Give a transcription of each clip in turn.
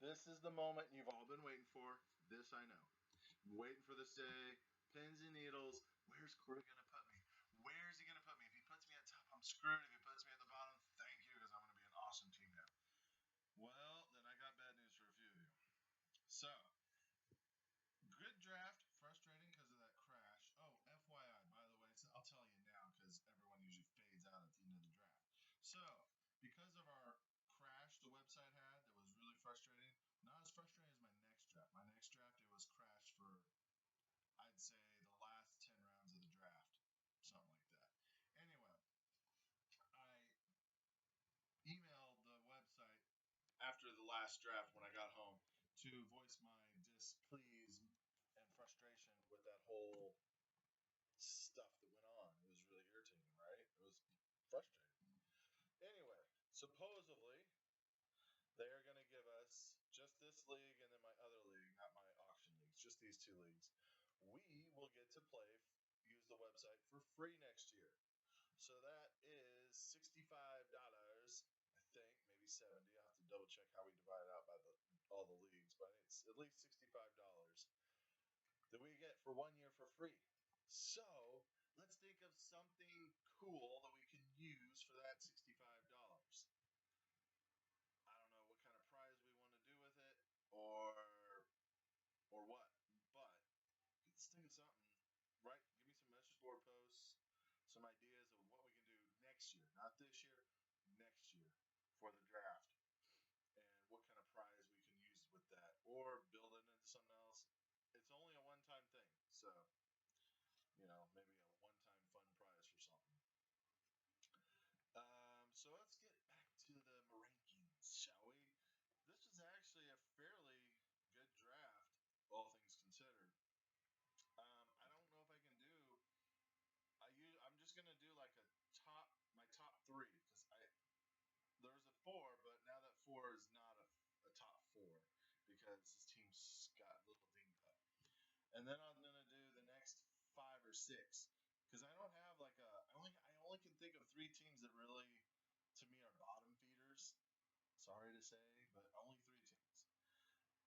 This is the moment you've all been waiting for. This I know. Waiting for this day. Pins and needles. Where's Corey going to put me? Where's he going to put me? If he puts me at top, I'm screwed. If he puts me at the bottom, thank you, because I'm going to be an awesome team now. Well, then I got bad news for a few of you. So, good draft. Frustrating because of that crash. Oh, FYI, by the way, I'll tell you now because everyone usually fades out at the end of the draft. So, because of our crash the website had that was really frustrating, not as frustrating as my next draft. My next draft, it was crashed for, I'd say, the last 10 rounds of the draft. Something like that. Anyway, I emailed the website after the last draft when I got home to voice my displease and frustration with that whole stuff that went on. It was really irritating, right? It was frustrating. Anyway, supposedly they are going to give us just this league and then my other league, not my auction leagues, just these two leagues. We will get to play, use the website for free next year. So that is $65, I think, maybe 70. I'll have to double check how we divide it out by all the leagues, but it's at least $65 that we get for 1 year for free. So let's think of something cool that we can use for that $65. I don't know what kind of prize we want to do with it, or what, but let's think of something. Right? Give me some message board posts, some ideas of what we can do next year, not this year, next year for the draft, and what kind of prize we can use with that, or build it into something else. It's only a one-time thing, so maybe a one-time fun prize for something. So let's get back to the rankings, shall we? This was actually a fairly good draft, all things considered. I don't know if I can do. I'm just gonna do like my top three because there's a four, but now that four is not a top four because this team's got a little dinged up. And then I'm gonna do the next 5 or 6 because I don't have like I only can think of 3 teams that really, to me, are bottom feeders. Sorry to say, but only 3 teams.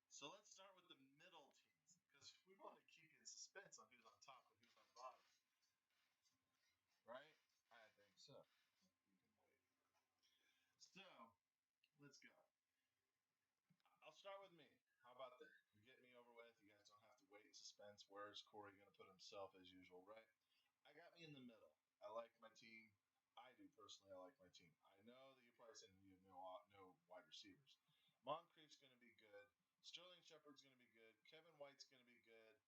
So let's start with the middle teams because we want to keep you in suspense on who's on top and who's on bottom. Right? I think so. You can wait. So let's go. I'll start with me. How about that? You get me over with. You guys don't have to wait in suspense. Where's Corey going to put himself as usual, right? I got me in the middle. I like my team. I do personally. I like my team. I know that you're probably saying you have no wide receivers. Moncrief's going to be good. Sterling Shepard's going to be good. Kevin White's going to be good.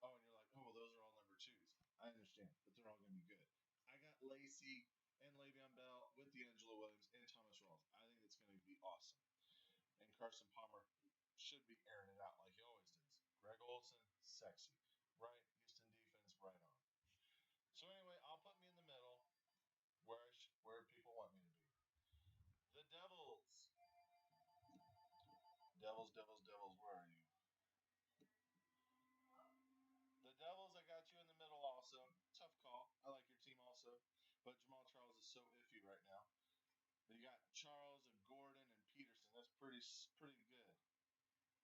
Oh, and you're like, oh, well, those are all number 2s. I understand, but they're all going to be good. I got Lacey and Le'Veon Bell with D'Angelo Williams and Thomas Rawls. I think it's going to be awesome. And Carson Palmer should be airing it out like he always does. Greg Olsen, sexy. Right? Houston defense, right on. So anyway, I'll put me in the middle where people want me to be. The Devils. Devils, where are you? The Devils, I got you in the middle also. Tough call. I like your team also. But Jamal Charles is so iffy right now. But you got Charles and Gordon and Peterson. That's pretty good.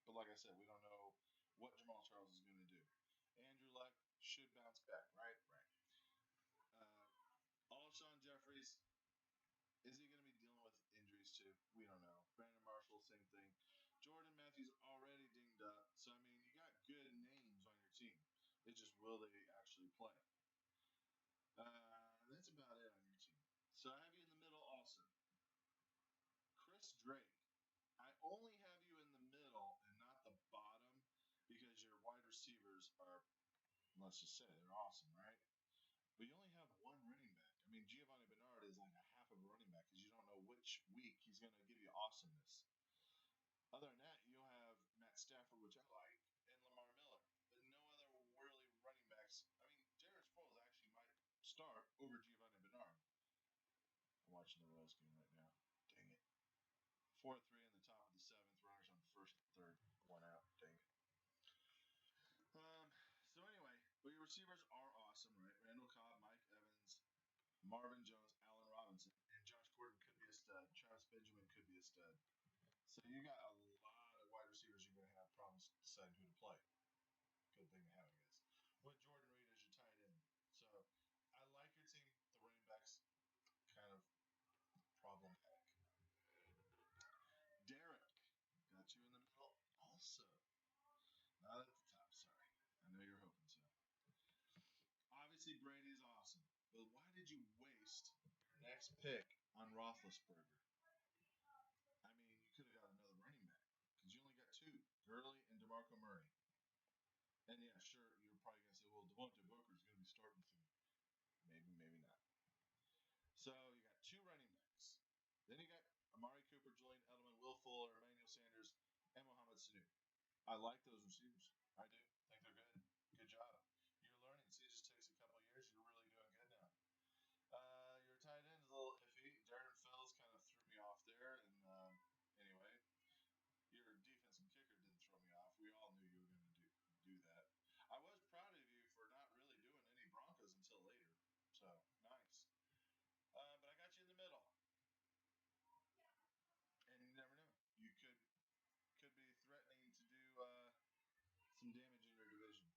But like I said, we don't know what Jamal Charles is going to do. Andrew Luck should bounce back, right? Right. Alshon Jeffries, is he going to be dealing with injuries too? We don't know. Brandon Marshall, same thing. Jordan Matthews already dinged up. So, I mean, you got good names on your team. It's just will they actually play? That's about it on your team. So I have you in the middle also. Chris Drake. I only have you in the middle and not the bottom because your wide receivers are, let's just say, they're awesome, right? But you only have one running back. I mean, Giovanni Bernard is like a half of a running back because you don't know which week he's going to give you awesomeness. Other than that, you'll have Matt Stafford, which I like, and Lamar Miller. But no other really running backs. I mean, Darius Foles actually might start over Giovanni Bernard. I'm watching the Royals game right now. Dang it. 4-3 in the top of the 7th. Runners on first and third. 1 out. Dang it. So anyway, but your receivers are awesome, right? Randall Cobb, Mike Evans, Marvin Jones, Allen Robinson, and Josh Gordon could be a stud. Travis Benjamin could be a stud. So you got a lot of wide receivers problems deciding who to play. Good thing to have, I guess. With Jordan Reed as your tight end. So I like your team. The running backs kind of problematic. Derek, got you in the middle also. Not at the top, sorry. I know you're hoping so. Obviously, Brady's awesome. But why did you waste your next pick on Roethlisberger? I mean, you could have got another running back because you only got two, Gurley and DeMarco Murray. And yeah, sure, you're probably going to say, well, Devontae Booker's going to be starting soon. Maybe, maybe not. So you got two running backs. Then you got Amari Cooper, Julian Edelman, Will Fuller, Emmanuel Sanders, and Mohamed Sanu. I like those receivers. I do. Think they're good. Good job. You're learning. See, it just takes a couple years. You're really doing good now. Your tight end is a little iffy. Darren Fells kind of threw me off there. And anyway, your defensive kicker didn't throw me off. We all knew you were going to do that. I was proud of you for not really doing any Broncos until later. So, nice. But I got you in the middle. And you never know. You could be threatening to do some damage in your division.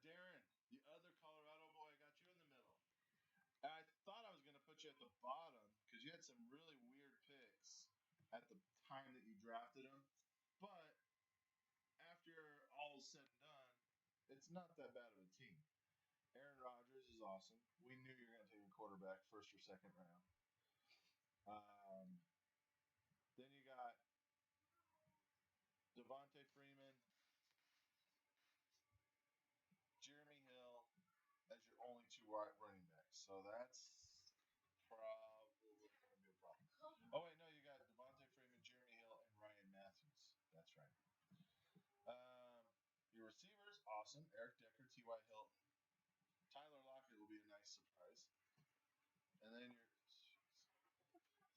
Darren, the other Colorado boy, I got you in the middle. I thought I was going to put you at the bottom because you had some really weird picks at the time that you drafted them. But after all is said and done, it's not that bad of a team. Aaron Rodgers is awesome. We knew you were going to take a quarterback first or second round. Then you got Devontae Freeman, Jeremy Hill as your only two running backs. So that's probably going to be a problem. Oh, wait, no, you got Devontae Freeman, Jeremy Hill, and Ryan Matthews. That's right. Your receivers, awesome. Eric Decker, T.Y. Hilton. Tyler Lockett will be a nice surprise. And then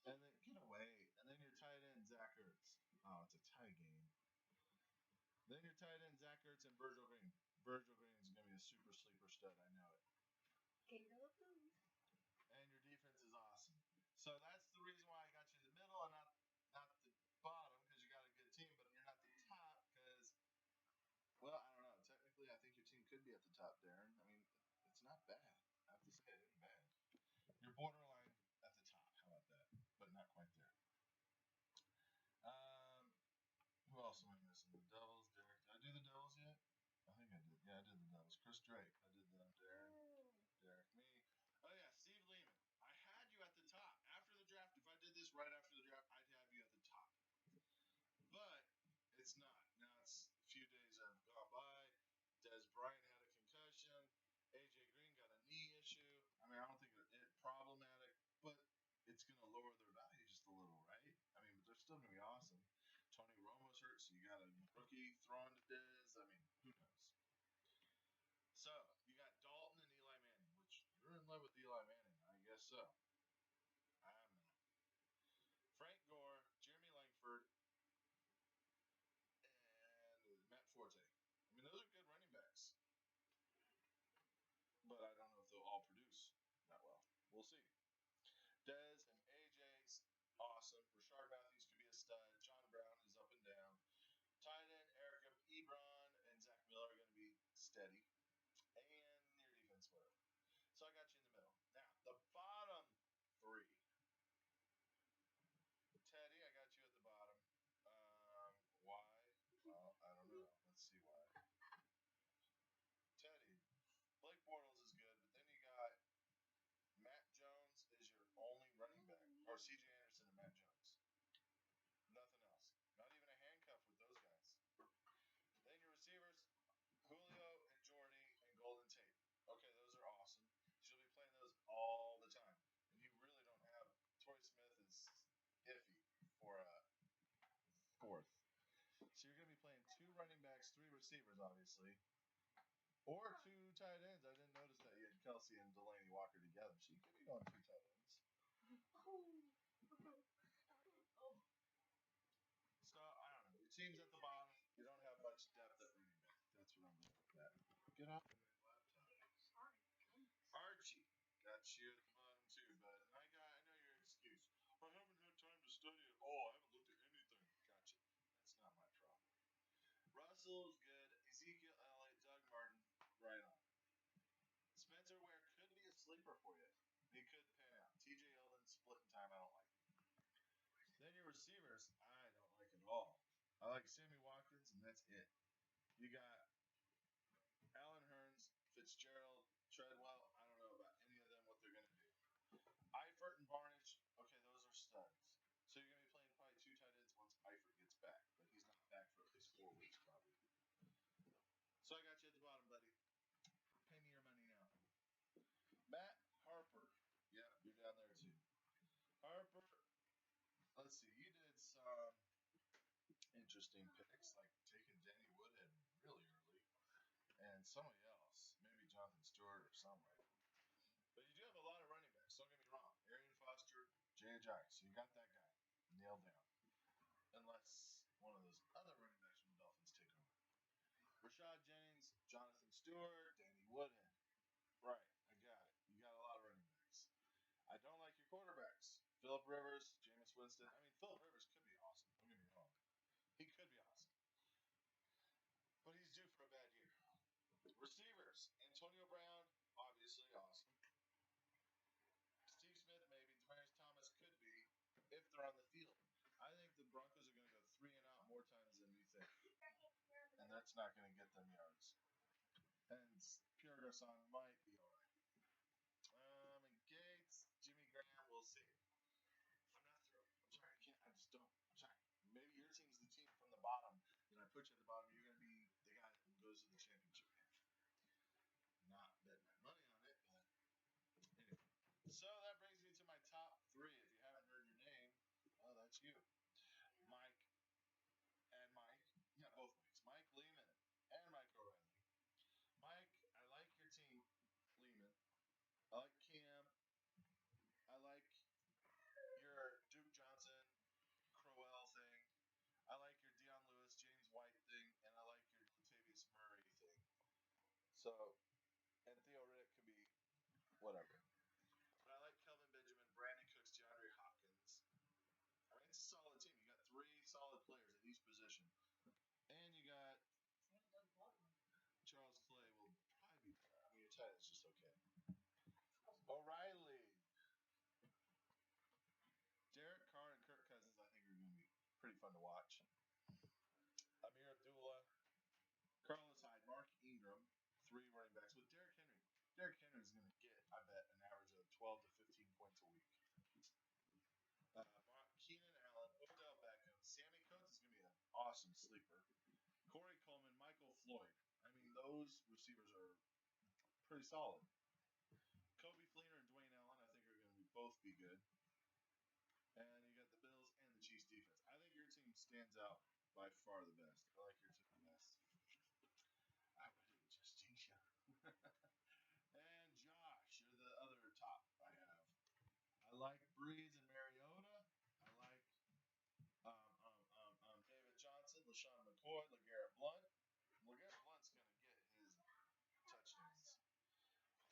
get away. And then your tight end, Zach Ertz. Oh, it's a tie game. Then your tight end, Zach Ertz and Virgil Green. Virgil Green is going to be a super sleeper stud. I know it. And your defense is awesome. So that's the reason why I got you in the middle and not the bottom, because you got a good team, but you're not the top because, well, I don't know. Technically, I think your team could be at the top, Darren. I mean, it's not bad. I have to say it isn't bad. You're borderline at the top. How about that? But not quite there. Who else am I missing? The Devils, Derek. Did I do the Devils yet? I think I did. Yeah, I did the Devils. Chris Drake. I did them. Darren. Derek. Me. Oh, yeah. Steve Lehman. I had you at the top. After the draft, if I did this right after the draft, I'd have you at the top. But it's not. Now it's a few days have gone by. Des Bryant had a concussion. AJ Green got a knee issue. I mean, I don't think it's problematic, but it's going to lower their value just a little, right? I mean, but they're still going to be awesome. Tony Romo's hurt, so you got a rookie throwing to Dez. I mean, who knows? So, you got Dalton and Eli Manning, which you're in love with Eli Manning. I guess so. I'm not. Frank Gore, Jeremy Langford, and Matt Forte. I mean, those are good running backs. But I don't know if they'll all produce that well. We'll see. Dez and AJ's awesome. Rashard Matthews could be a stud. John Brown is up and down. Tight end Eric Ebron and Zach Miller are going to be steady. And your defense, whatever. So I got you in the middle. Now, the bottom three. Teddy, I got you at the bottom. Why? Well, I don't know. Let's see why. Teddy, Blake Bortles is good, but then you got Matt Jones is your only running back, or C.J. Anderson and Matt Jones. Nothing else. Not even a handcuff with those guys. Then your receivers, Julio and Jordy and Golden Tate. Okay, those are awesome. You'll be playing those all the time. And you really don't have Torrey Smith is iffy for a fourth. So you're going to be playing two running backs, three receivers, obviously. Or two tight ends. I didn't notice that you had Kelsey and Delaney Walker together. So you could be going two tight ends. So, I don't know. Your team's at the bottom. You don't have much depth at running back. That's what I'm looking at. Get off the laptop. Archie. Got you at the bottom, too, bud. And I know your excuse. I haven't had time to study at all. I haven't looked at anything. Gotcha. That's not my problem. Russell is good. Ezekiel Elliott, Doug Martin, right on. Spencer Ware could be a sleeper for you. He could pan out. TJ Yeldon splitting time, I don't like. Then your receivers, I don't like at all. I like Sammy Watkins, and that's it. You got Allen Hurns, Fitzgerald, Treadwell. I don't know about any of them, what they're going to do. Eifert and Barnage, okay, those are studs. So you're going to be playing probably 2 tight ends once Eifert gets back, but he's not back for at least 4 weeks probably. So I got you at the bottom, buddy. Pay me your money now. Matt Harper. Yeah, you're down there too. Harper, let's see, you did some interesting picks, like taking Danny Woodhead really early, and somebody else, maybe Jonathan Stewart or somebody. But you do have a lot of running backs, don't get me wrong. Arian Foster, Jay Ajayi, so you got that guy nailed down. Unless one of those other running backs from the Dolphins take over. Rashad Jennings, Jonathan Stewart, Danny Woodhead. Right, I got it. You got a lot of running backs. I don't like your quarterbacks. Phillip Rivers, Jameis Winston. I mean, Phillip Rivers could be awesome. Don't get me wrong. He could be awesome. But he's due for a bad year. Receivers, Antonio Brown, obviously awesome. Steve Smith, maybe. Demaryius Thomas could be, if they're on the field. I think the Broncos are going to go 3 and out more times than we think. And that's not going to get them yards. And Pierre Garçon might be all right. And Gates, Jimmy Graham, we'll see. I'm not thrilled. I'm sorry, I can't. I just don't. I'm sorry. Maybe your team's the team from the bottom, and I put you at the bottom. You're going to be the guy who goes to the championship game. Not betting my money on it, but anyway. So that brings me to my top 3. If you haven't heard your name, oh, that's you. Mike and Mike. Yeah, both Mikes. Mike Lehman and Mike O'Reilly. Mike, I like your team, Lehman. I like Cam. I like your Duke Johnson, Crowell thing. I like your Deion Lewis, James White thing, and I like your Latavius Murray thing. So, and Theo Riddick could be whatever. But I like Kelvin Benjamin, Brandon Cooks, DeAndre Hopkins. I mean, it's a solid team. You got 3 solid players at each position. And you got Charles Clay will probably be better. I mean, your tight end's just okay. O'Reilly. Derek Carr and Kirk Cousins, I think, are going to be pretty fun to watch. Amir Abdullah, Carlos Hyde, Mark Ingram, 3 running backs with Derrick Henry. Derrick Henry is going to get, I bet, an average of 12 to 15 points a week. Keenan Allen, Odell Beckham, Sammy Coates is going to be an awesome sleeper. Corey Coleman, Michael Floyd. I mean, those receivers are pretty solid. Kobe Fleener and Dwayne Allen, I think, are going to both be good. And you got the Bills and the Chiefs defense. I think your team stands out by far the best. I like your team the best. I would just jinx you. And Josh, you're the other top I have. I like Breeze and Mariota. I like David Johnson, LaShawn McCoy, LeGarrette Blount. LeGarrette Blount's going to get his touchdowns.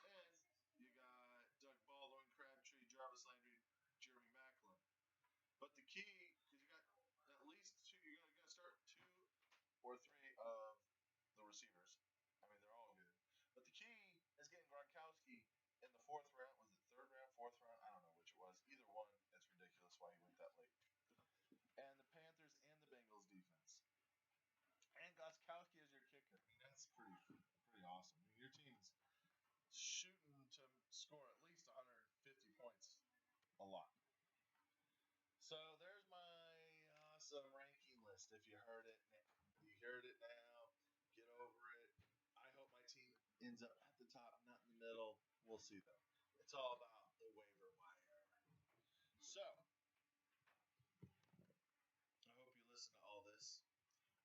And you got Doug Baldwin, Crabtree, Jarvis Landry, Jeremy Maclin. But the key is you got at least 2. You're going to start 2 or 3 of the receivers. I mean, they're all good. But the key is getting Gronkowski in the 4th round. Was it 3rd round, 4th round? I don't know which it was. Either one. It's ridiculous why he went that late. And the Panthers and the Bengals defense. And Gostkowski as your kicker. I mean, that's pretty awesome. I mean, your team's shooting to score at least 150 points a lot. So there's my awesome ranking list. If you heard it now. Get over it. I hope my team ends up at the top, not in the middle. We'll see though. It's all about the waiver wire. So I hope you listen to all this.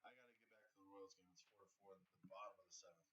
I got to get back to the Royals game. It's 4-4 at the bottom of the 7th